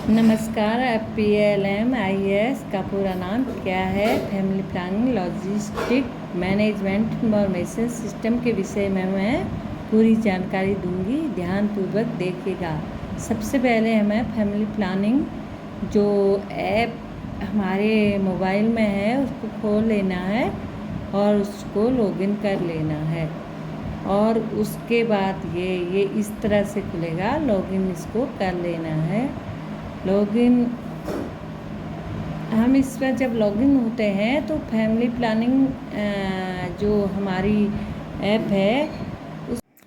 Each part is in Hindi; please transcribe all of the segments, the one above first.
नमस्कार। PLMIS का पूरा नाम क्या है? Family planning logistic management information system के विषय में मैं पूरी जानकारी दूंगी, ध्यानपूर्वक देखिएगा। सबसे पहले हमें फैमिली प्लानिंग जो ऐप हमारे मोबाइल में है उसको खोल लेना है और उसको लॉगिन कर लेना है और उसके बाद ये इस तरह से खुलेगा। लॉगिन इसको कर लेना है। लॉगिन हम इसमें जब लॉगिन होते हैं तो फैमिली प्लानिंग जो हमारी ऐप है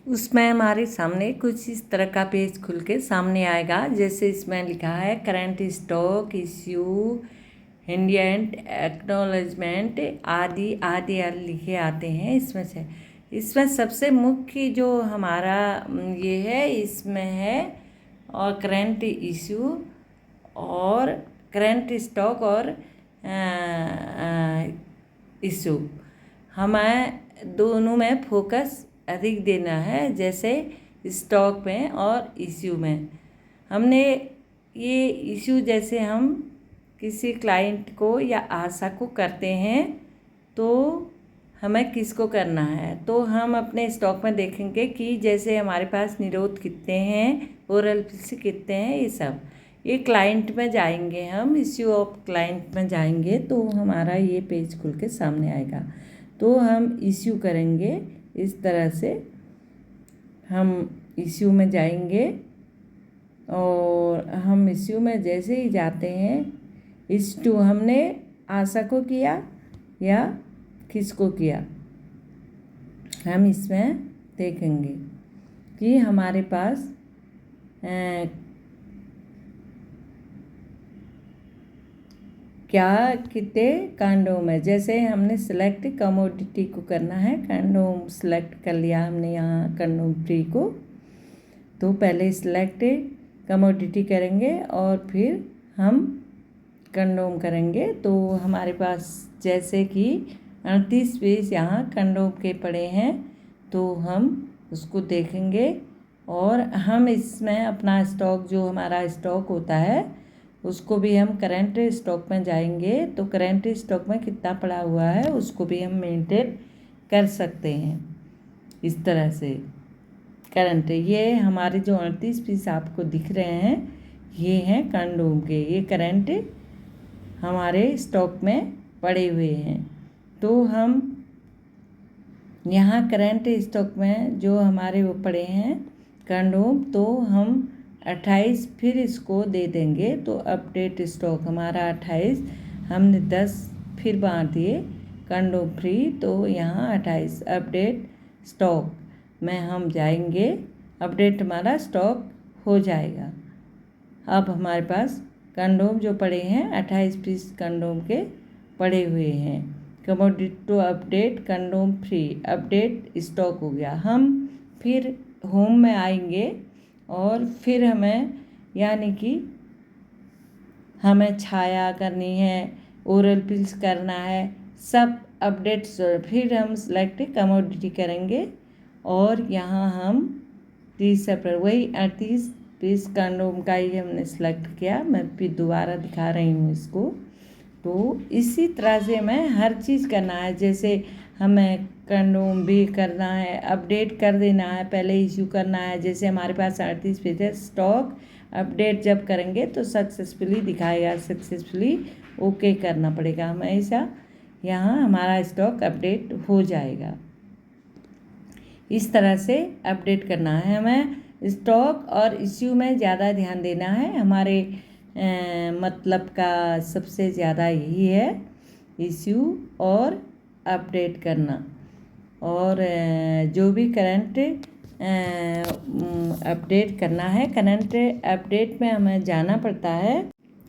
उसमें हमारे सामने कुछ इस तरह का पेज खुल के सामने आएगा। जैसे इसमें लिखा है करंट स्टॉक, इश्यू, इंडियंट एक्नॉलेजमेंट आदि आदि लिखे आते हैं। इसमें सबसे मुख्य जो हमारा ये है, इसमें है और करंट इश्यू और करंट स्टॉक और इशू। हमें दोनों में फोकस अधिक देना है, जैसे स्टॉक में और इशू में। हमने ये इशू जैसे हम किसी क्लाइंट को या आशा को करते हैं तो हमें किसको करना है, तो हम अपने स्टॉक में देखेंगे कि जैसे हमारे पास निरोध कितने हैं, ओरल पिल्स कितने हैं, ये सब। ये क्लाइंट में जाएंगे, हम इश्यू ऑफ क्लाइंट में जाएंगे तो हमारा ये पेज खुल के सामने आएगा। तो हम इश्यू करेंगे इस तरह से। हम इश्यू में जाएंगे और हम इश्यू में जैसे ही जाते हैं, इश्यू हमने आशा को किया या किसको किया, हम इसमें देखेंगे कि हमारे पास क्या कितने कांडोम है। जैसे हमने सेलेक्ट कमोडिटी को करना है, कांडोम सेलेक्ट कर लिया हमने यहाँ कांडोम ट्री को। तो पहले सेलेक्ट कमोडिटी करेंगे और फिर हम कंडोम करेंगे। तो हमारे पास जैसे कि 38 पीस यहाँ कंडोम के पड़े हैं, तो हम उसको देखेंगे और हम इसमें अपना स्टॉक जो हमारा स्टॉक होता है उसको भी हम करंट स्टॉक में जाएंगे तो करंट स्टॉक में कितना पड़ा हुआ है उसको भी हम मेंटेन कर सकते हैं। इस तरह से करंट, ये हमारे जो 38 पीस आपको दिख रहे हैं ये हैं कंडोम के, ये करंट हमारे स्टॉक में पड़े हुए हैं। तो हम यहाँ करंट स्टॉक में जो हमारे वो पड़े हैं कंडोम, तो हम 28 फिर इसको दे देंगे। तो अपडेट स्टॉक हमारा 28, हमने 10 फिर बांट दिए कंडोम फ्री, तो यहाँ 28 अपडेट स्टॉक में हम जाएंगे, अपडेट हमारा स्टॉक हो जाएगा। अब हमारे पास कंडोम जो पड़े हैं 28 पीस कंडोम के पड़े हुए हैं। Commodity to update condom free, update stock हो गया। हम फिर होम में आएंगे और फिर हमें यानी कि हमें छाया करनी है, ओरल पिल्स करना है, सब अपडेट्स। फिर हम सेलेक्ट कमोडिटी करेंगे और यहाँ हम 30 अप्रैल वही 38 पीस कंडोम का ही हमने सेलेक्ट किया। मैं फिर दोबारा दिखा रही हूँ इसको। तो इसी तरह से हमें हर चीज़ करना है। जैसे हमें कंडोम भी करना है, अपडेट कर देना है, पहले इशू करना है। जैसे हमारे पास 38 पेज है, स्टॉक अपडेट जब करेंगे तो सक्सेसफुली दिखाएगा, सक्सेसफुली ओके करना पड़ेगा हमेशा। यहाँ हमारा स्टॉक अपडेट हो जाएगा। इस तरह से अपडेट करना है हमें। स्टॉक और इश्यू में ज़्यादा ध्यान देना है। हमारे मतलब का सबसे ज़्यादा यही है, इश्यू और अपडेट करना। और जो भी करंट अपडेट करना है, करंट अपडेट में हमें जाना पड़ता है।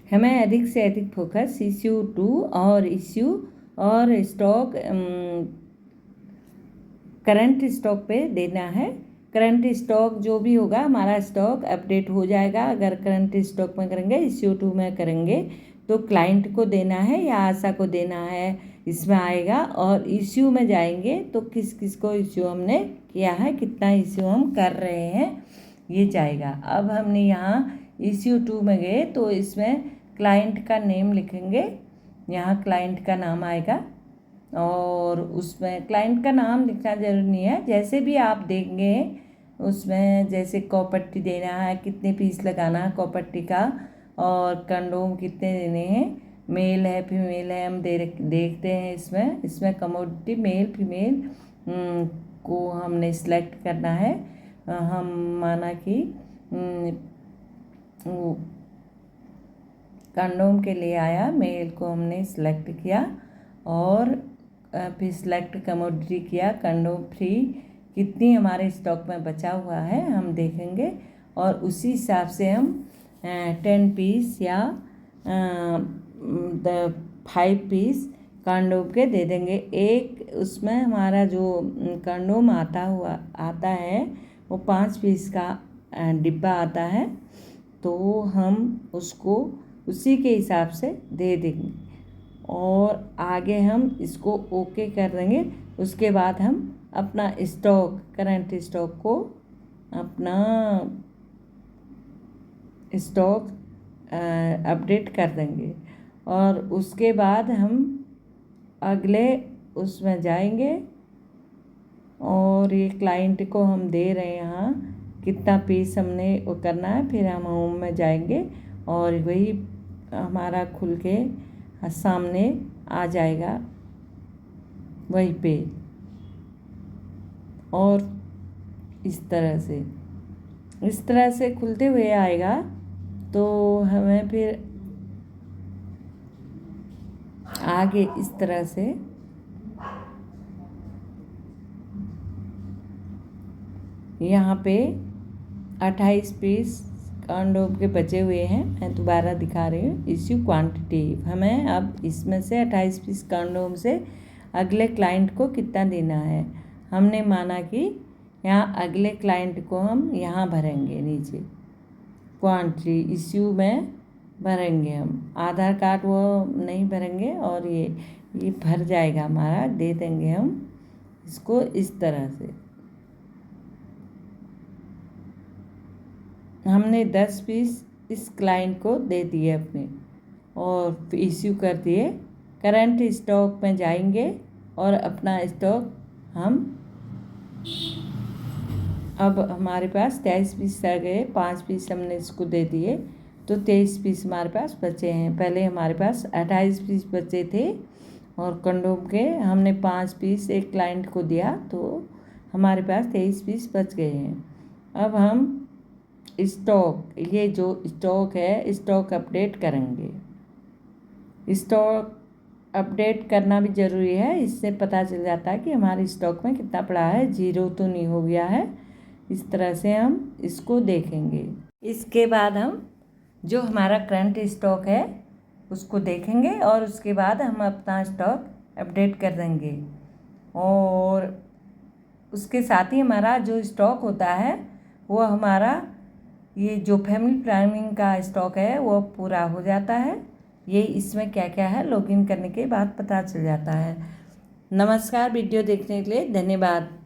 हमें अधिक से अधिक फोकस इश्यू टू और इश्यू और स्टॉक करंट स्टॉक पे देना है। करंट स्टॉक जो भी होगा हमारा स्टॉक अपडेट हो जाएगा। अगर करंट स्टॉक में करेंगे, इश्यू टू में करेंगे तो क्लाइंट को देना है या आशा को देना है, इसमें आएगा। और इश्यू में जाएंगे तो किस किस को इश्यू हमने किया है, कितना इश्यू हम कर रहे हैं, ये जाएगा। अब हमने यहाँ ECU2 में गए तो इसमें क्लाइंट का नेम लिखेंगे, यहाँ क्लाइंट का नाम आएगा और उसमें क्लाइंट का नाम लिखना ज़रूरी नहीं है, जैसे भी आप देंगे उसमें, जैसे कॉपट्टी देना है, कितने पीस लगाना है कॉपट्टी का, और कंडोम कितने देने हैं, मेल है फीमेल है, हम देखते हैं इसमें कमोडिटी मेल फीमेल को हमने सिलेक्ट करना है। हम माना कि कंडोम के लिए आया, मेल को हमने सिलेक्ट किया और फिर सिलेक्ट कमोडिटी किया, कंडोम फ्री कितनी हमारे स्टॉक में बचा हुआ है हम देखेंगे और उसी हिसाब से हम 10 पीस या 5 पीस कंडोम के दे देंगे। एक उसमें हमारा जो कंडोम आता है वो 5 पीस का डिब्बा आता है, तो हम उसको उसी के हिसाब से दे देंगे और आगे हम इसको ओके कर देंगे। उसके बाद हम अपना स्टॉक, करंट स्टॉक को, अपना स्टॉक अपडेट कर देंगे और उसके बाद हम अगले उसमें जाएंगे और ये क्लाइंट को हम दे रहे हैं यहाँ कितना पीस हमने वो करना है, फिर हम होम में जाएंगे और वही हमारा खुल के सामने आ जाएगा वहीं पे, और इस तरह से खुलते हुए आएगा। तो हमें फिर आगे इस तरह से यहाँ पे 28 पीस कंडोम के बचे हुए हैं, मैं दोबारा दिखा रही हूँ। इश्यू क्वांटिटी, हमें अब इसमें से 28 पीस कंडोम से अगले क्लाइंट को कितना देना है। हमने माना कि यहाँ अगले क्लाइंट को हम यहाँ भरेंगे, नीचे क्वांटिटी इश्यू में भरेंगे हम, आधार कार्ड वो नहीं भरेंगे और ये भर जाएगा हमारा, दे देंगे हम इसको इस तरह से। हमने 10 पीस इस क्लाइंट को दे दिए अपने और इश्यू कर दिए। करंट स्टॉक में जाएंगे और अपना स्टॉक हम, अब हमारे पास 23 पीस रह गए, 5 पीस हमने इसको दे दिए तो 23 पीस हमारे पास बचे हैं। पहले हमारे पास 28 पीस बचे थे और कंडोम के हमने 5 पीस एक क्लाइंट को दिया तो हमारे पास 23 पीस बच गए हैं। अब हम स्टॉक, ये जो स्टॉक है, स्टॉक अपडेट करेंगे। स्टॉक अपडेट करना भी ज़रूरी है, इससे पता चल जाता है कि हमारे स्टॉक में कितना पड़ा है, जीरो तो नहीं हो गया है। इस तरह से हम इसको देखेंगे। इसके बाद हम जो हमारा करंट स्टॉक है उसको देखेंगे और उसके बाद हम अपना स्टॉक अपडेट कर देंगे और उसके साथ ही हमारा जो स्टॉक होता है वो हमारा, ये जो फैमिली प्लानिंग का स्टॉक है वो पूरा हो जाता है। ये इसमें क्या क्या है लॉगिन करने के बाद पता चल जाता है। नमस्कार, वीडियो देखने के लिए धन्यवाद।